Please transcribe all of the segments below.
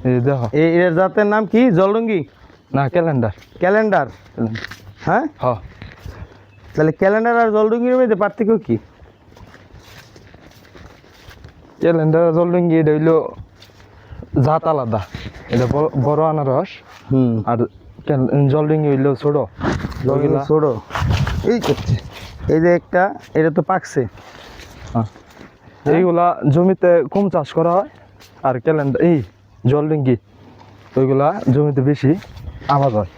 এই দেখো এর জাতের নাম কি? জলরঙ্গি না ক্যালেন্ডার। ক্যালেন্ডার। হ্যাঁ হ্যাঁ তাহলে ক্যালেন্ডার আর জলরঙ্গির মধ্যে পার্থক্য কি? ক্যালেন্ডার জলডঙ্গি এটা হইলো জাত আলাদা, এটা বড় আনারস। আর জলডঙ্গি হইলো ছোট। জলরঙ্গি ছোট। এই করছে এই যে একটা, এটা তো পাকছে। এইগুলা জমিতে কম চাষ করা হয়, আর ক্যালেন্ডার এই জলডঙ্গি ওইগুলা জমিতে বেশি আবাদ হয়।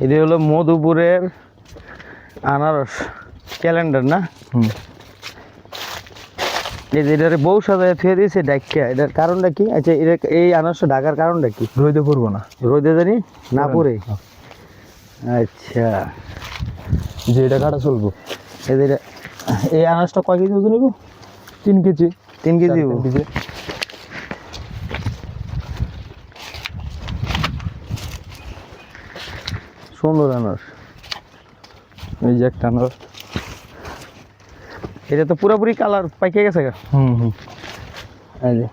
এটা হলো মধুপুরের আনারস ক্যালেন্ডার না? এই যে এটার বউ সাজায় থুয়ে দিয়েছে ডাকিয়া, এটার কারণটা কি? আচ্ছা এটা এই আনারসটা ঢাকার কারণটা কি? রোদে পড়বো না, রোদে জানি না পড়ে। আচ্ছা যে এটা কাটা চলবো। এই যে এই আনারসটা কয় কেজি ওজন নেব? 3 কেজি। 3 কেজি। 3 কেজি। সুন্দর আনারস। এই যে একটা আনারস, এটা তো পুরোপুরি কালার পাইকে গেছে। এই যে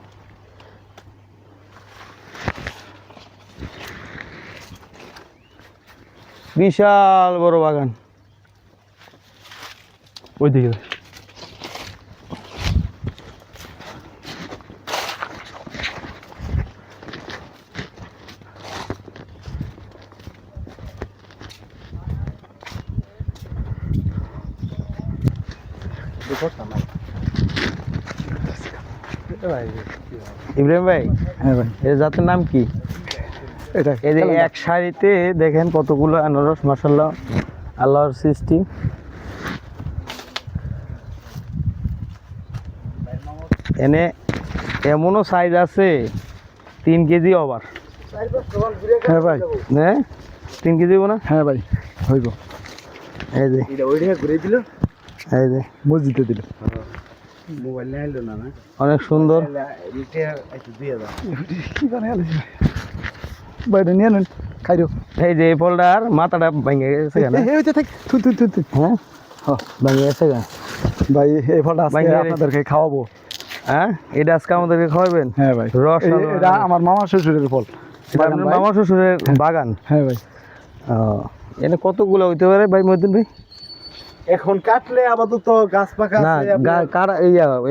বিশাল বড় বাগান। ওইদিকে ইব্রাহিম ভাই, হ্যাঁ ভাই এর জাতের নাম কি? এটা এই যে এক সারিতে দেখেন কতগুলো আনারস, মাশাআল্লাহ, আল্লাহর সৃষ্টি। এনে এমনও সাইজ আছে 3 কেজি ওভার। হ্যাঁ ভাই, হ্যাঁ 3 কেজি না? হ্যাঁ ভাই হইব। এই যে ঘুরে দিল, এই যে মসজিদে দিল। মোবাইল নিয়ে না, অনেক সুন্দর। কি বানাই বাইরে নিয়ে নেন খাইরো। এই যে এই ফলটার মাথাটা ভেঙে গেছে কেন? হ্যাঁ ভেঙে গেছে কেন ভাই? এই ফলটা আজকে ভাই, আপনাদেরকে খাওয়াবো। হ্যাঁ এটা আজকে আমাদেরকে খাওয়াবেন? হ্যাঁ ভাই, রস এটা আমার মামা শ্বশুরের ফল। এটা আপনার মামা শ্বশুরের বাগান? হ্যাঁ ভাই। এনে কতগুলো হইতে পারে ভাই মহিউদ্দিন ভাই? এখন কাটলে আপাতত গাছ পাকা না কারা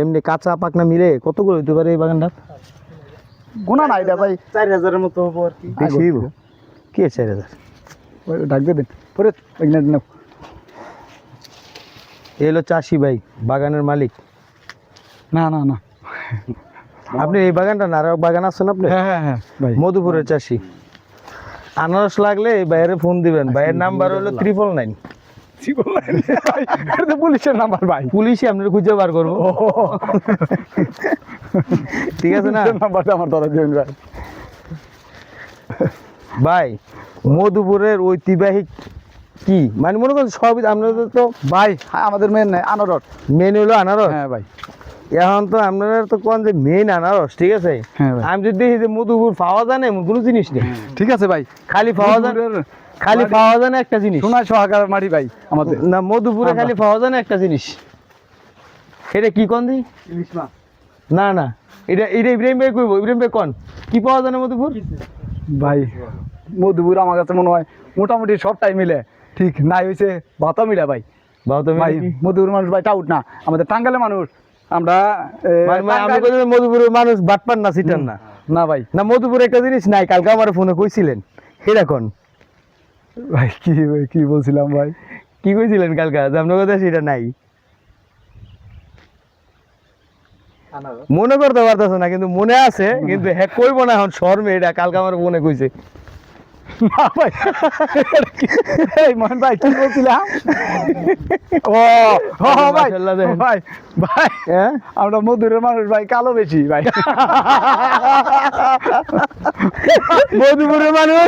এমনি কাঁচা পাকনা মিলে কতগুলো হইতে পারে এই বাগানটা? গোনা নাই এটা ভাই, 4000-এর মতো হবো আর কি। বেশি হইব কি? 4000 ডাক দিয়ে দেন পরে নাও। এই হলো চাষি ভাই, বাগানের মালিক। না না না, আপনি এই বাগানটা না আরো বাগান আছেন আপনি? হ্যাঁ হ্যাঁ হ্যাঁ ভাই, মধুপুরের চাষি। আনারস লাগলে এই ভাইয়ের ফোন দিবেন, ভাইয়ের নাম্বার হলো 999। পুলিশের নাম্বার ভাই, পুলিশে আপনার খুঁজে বার করবো। ঠিক আছে না? নাম্বারটা আমার ধরা দিবেন ভাই। ভাই মধুপুরের ঐতিহাসিক কি মানে মনে করেন সবই আপনাদের তো ভাই আমাদের মেন নাই আনারস। মেন হলো আনারস। হ্যাঁ ভাই, এখন তো আপনারা তো কোন যে মেন আনারস, ঠিক আছে? হ্যাঁ ভাই। আমি যদি দেখি যে মধুপুর পাওয়া যায় না এমন কোনো জিনিস নেই। ঠিক আছে ভাই, খালি পাওয়া যায়, খালি পাওয়া যায় না একটা জিনিস। সোনার সোহাগার মাটি ভাই আমাদের। না মধুপুরে খালি পাওয়া যায় না একটা জিনিস, এটা কি কোন দি? না না এটা এটা ইব্রাহিম ভাই কইব। ইব্রাহিম ভাই কোন কি পাওয়া যায় না মধুপুর? ভাই মধুপুর আমার কাছে মনে হয় মোটামুটি সবটাই মিলে, ঠিক নাই হয়েছে ভাতা মিলে ভাই। ভাই মধুপুর মানুষ ভাই টাউট না, আমাদের টাঙ্গালের মানুষ আমরা। মধুপুরের মানুষ বাটপার না, সিটার না। না ভাই, না মধুপুরে একটা জিনিস নাই, কালকে আমার ফোনে কইছিলেন সেটা কোন? ভাই কি বলছিলাম ভাই? কি কইছিলেন কালকে যে আপনার কথা সেটা নাই? মনে করতে পারতেছে না, কিন্তু মনে আছে, কিন্তু হ্যাঁ কইব না এখন শর্মে। এটা কালকে আমার ফোনে কইছে। না ভাই, মোহন ভাই কি বলছিলাম? ও ভাই ভাই ভাই, হ্যাঁ আমরা মধুরের মানুষ ভাই, কালো বেশি ভাই। মধুপুরের মানুষ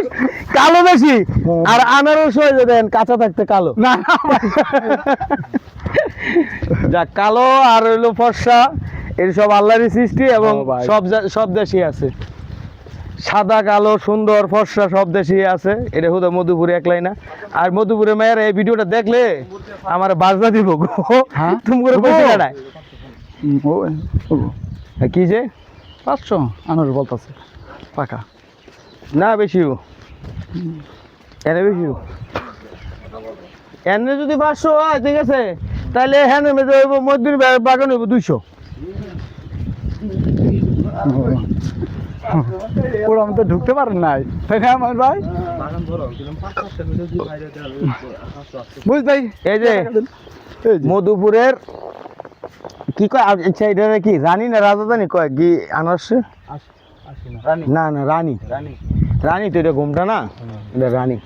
কালো বেশি, আর আনারস হয়ে যাবেন কাঁচা থাকতে কালো। না যা কালো আর হইলো ফর্সা, এর সব আল্লাহরই সৃষ্টি, এবং সব দেশই আছে। সাদা কালো সুন্দর ফর্সা সব দেশই আছে, এটা হুদা মধুপুরে একলাই না। আর মধুপুরে মায়ের এই ভিডিওটা দেখলে আমার বাজনা দিব গো। তুমি করে কইতে কাটায় কি যে 500 আনারস বলতেছে। পাকা না বেশি এনে বেশি এনে যদি 500 হয় ঠিক আছে তাহলে হ্যাঁ মেজে হইব মধ্যদিন বাগান হইব 200। ওরা আমাদের ঢুকতে পারেন নাই তাই না আমার ভাই বুঝ ভাই এই যে এই যে মধুপুরের কি কয় আচ্ছা এটা কি রানী না রাজধানী কয় কি আনারসে না না রানী রানী তো এটা ঘুমটা না এটা রানী